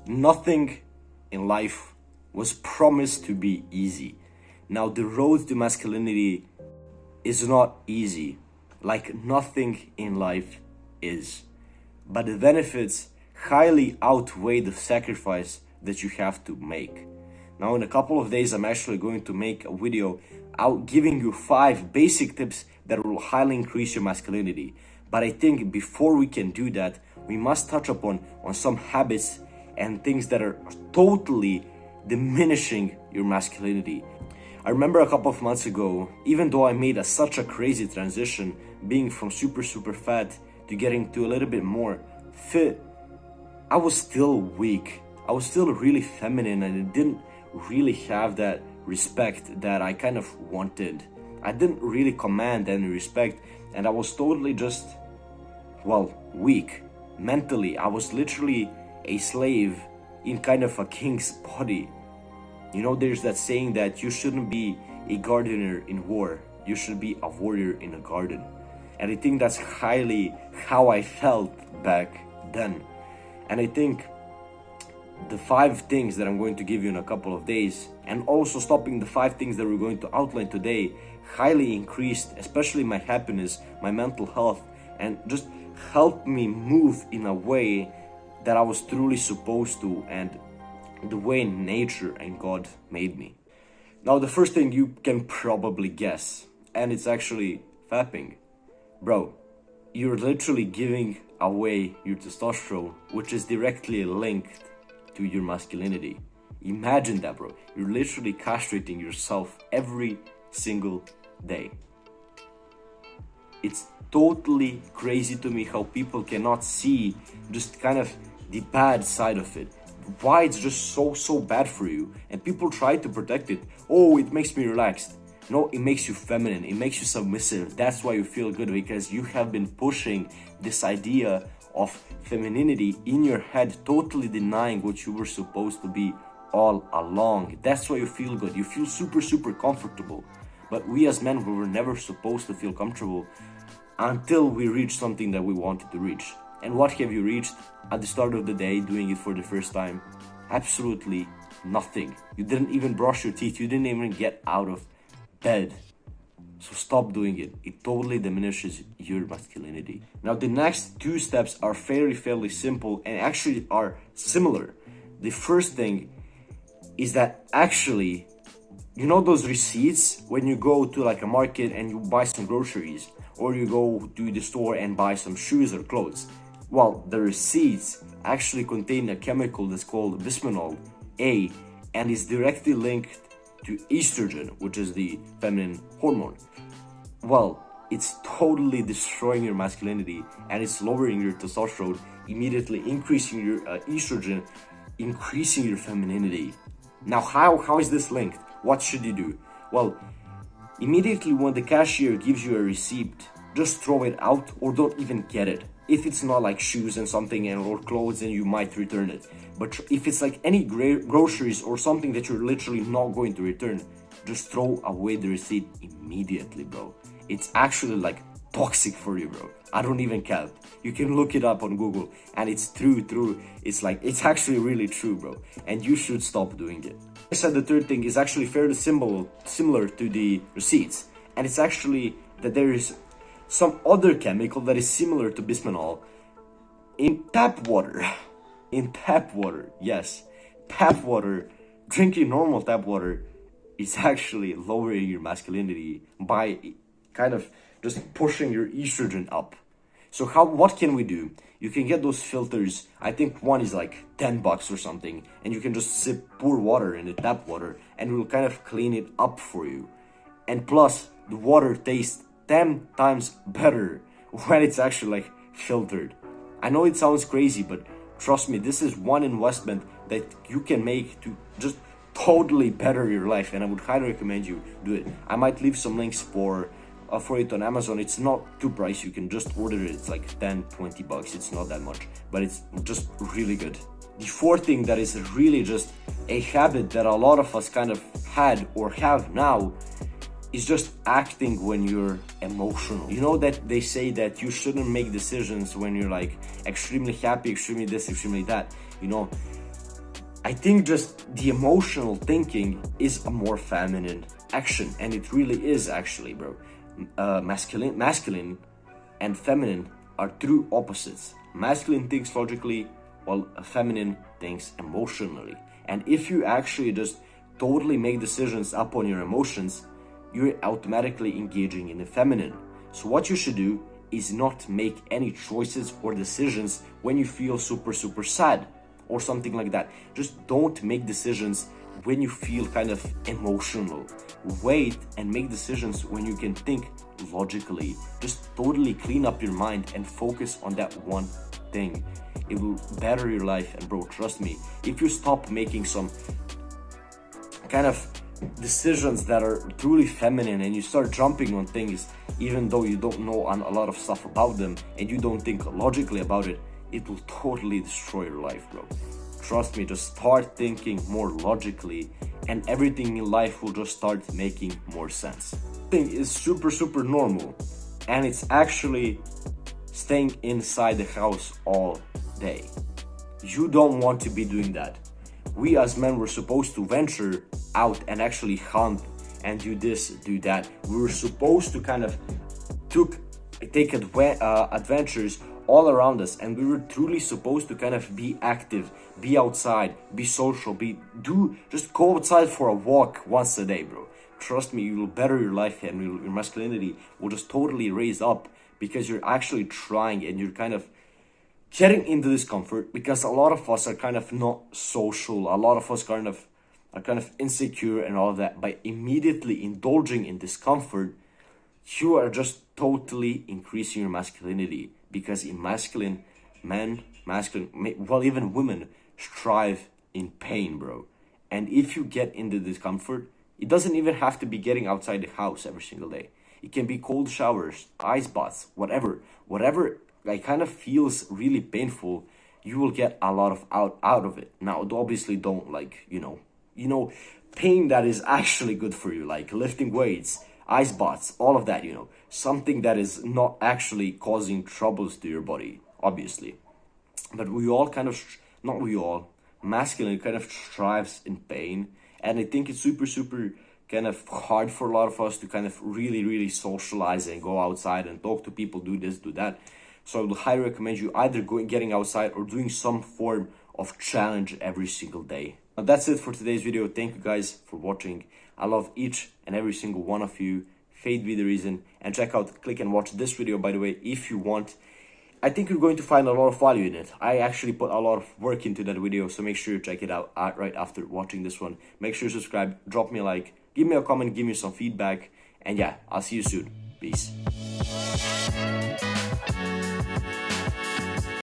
Nothing in life was promised to be easy. Now, the road to masculinity is not easy, like nothing in life is. But the benefits highly outweigh the sacrifice that you have to make. Now, in a couple of days, I'm actually going to make a video out giving you 5 basic tips that will highly increase your masculinity. But I think before we can do that, we must touch upon some habits and things that are totally diminishing your masculinity. I remember a couple of months ago, even though I made such a crazy transition, being from super fat to getting to a little bit more fit, I was still weak. I was still really feminine, and I didn't really have that respect that I kind of wanted. I didn't really command any respect, and I was totally just, weak. Mentally, I was literally a slave in kind of a king's body. You know, there's that saying that you shouldn't be a gardener in war, you should be a warrior in a garden. And I think that's highly how I felt back then. And I think the 5 things that I'm going to give you in a couple of days, and also stopping the 5 things that we're going to outline today, highly increased, especially my happiness, my mental health, and just helped me move in a way that I was truly supposed to, and the way nature and God made me. Now, the first thing you can probably guess, and it's actually fapping. Bro, you're literally giving away your testosterone, which is directly linked to your masculinity. Imagine that, bro. You're literally castrating yourself every single day. It's totally crazy to me how people cannot see just kind of the bad side of it. Why it's just so bad for you, and people try to protect it. Oh, it makes me relaxed. No, it makes you feminine, it makes you submissive. That's why you feel good, because you have been pushing this idea of femininity in your head, totally denying what you were supposed to be all along. That's why you feel good. You feel super comfortable. But we as men, we were never supposed to feel comfortable until we reach something that we wanted to reach. And what have you reached at the start of the day, doing it for the first time? Absolutely nothing. You didn't even brush your teeth. You didn't even get out of bed. So stop doing it. It totally diminishes your masculinity. Now, the next 2 steps are fairly simple and actually are similar. The first thing is that actually, you know those receipts when you go to like a market and you buy some groceries, or you go to the store and buy some shoes or clothes? Well, the receipts actually contain a chemical that's called bisphenol A, and is directly linked to estrogen, which is the feminine hormone. Well, it's totally destroying your masculinity, and it's lowering your testosterone, immediately increasing your estrogen, increasing your femininity. Now, how is this linked? What should you do? Well, immediately when the cashier gives you a receipt, just throw it out or don't even get it. If it's not like shoes and something or clothes, then you might return it. But if it's like any groceries or something that you're literally not going to return, just throw away the receipt immediately, bro. It's actually like toxic for you, bro. I don't even care. You can look it up on Google, and it's true. It's actually really true, bro. And you should stop doing it. I said the third thing is actually fairly similar to the receipts, and it's actually that there is some other chemical that is similar to bisphenol in tap water. In tap water, yes. Tap water, drinking normal tap water is actually lowering your masculinity by kind of just pushing your estrogen up. So what can we do? You can get those filters. I think one is like $10 or something, and you can just pour water in the tap water, and it will kind of clean it up for you. And plus, the water tastes 10 times better when it's actually like filtered. I know it sounds crazy, but trust me, this is one investment that you can make to just totally better your life, and I would highly recommend you do it. I might leave some links for it on Amazon. It's not too pricey. You can just order it. It's like 10-20 bucks. It's not that much, but it's just really good. The fourth thing that is really just a habit that a lot of us kind of had or have now is just acting when you're emotional. You know that they say that you shouldn't make decisions when you're like extremely happy, extremely this, extremely that. You know, I think just the emotional thinking is a more feminine action, and it really is actually, bro. Masculine and feminine are true opposites. Masculine thinks logically, while a feminine thinks emotionally. And if you actually just totally make decisions upon your emotions, you're automatically engaging in the feminine. So what you should do is not make any choices or decisions when you feel super sad or something like that. Just don't make decisions when you feel kind of emotional. Wait and make decisions when you can think logically. Just totally clean up your mind and focus on that one thing. It will better your life. And bro, trust me, if you stop making some kind of decisions that are truly feminine and you start jumping on things even though you don't know a lot of stuff about them and you don't think logically about it, it will totally destroy your life, bro. Trust me, just start thinking more logically and everything in life will just start making more sense. Thing is super normal, and it's actually staying inside the house all day. You don't want to be doing that. We as men were supposed to venture out and actually hunt and do this, do that. We were supposed to kind of take adventures all around us, and we were truly supposed to kind of be active, be outside, be social, just go outside for a walk once a day, bro. Trust me, you will better your life and your masculinity will just totally raise up because you're actually trying and you're kind of getting into discomfort, because a lot of us are kind of not social. A lot of us are kind of insecure and all that. By immediately indulging in discomfort, you are just totally increasing your masculinity, because in masculine, well, even women strive in pain, bro. And if you get into discomfort, it doesn't even have to be getting outside the house every single day. It can be cold showers, ice baths, whatever like kind of feels really painful. You will get a lot of out of it. Now, obviously, don't like pain that is actually good for you, like lifting weights, ice baths, all of that, something that is not actually causing troubles to your body, obviously. But we all kind of, not we all, masculine kind of strives in pain. And I think it's super kind of hard for a lot of us to kind of really socialize and go outside and talk to people, do this, do that. So I would highly recommend you either getting outside or doing some form of challenge every single day. Now that's it for today's video. Thank you guys for watching. I love each and every single one of you. Fade be the reason. And click and watch this video, by the way, if you want. I think you're going to find a lot of value in it. I actually put a lot of work into that video, so make sure you check it out right after watching this one. Make sure you subscribe, drop me a like, give me a comment, give me some feedback. And yeah, I'll see you soon. Peace.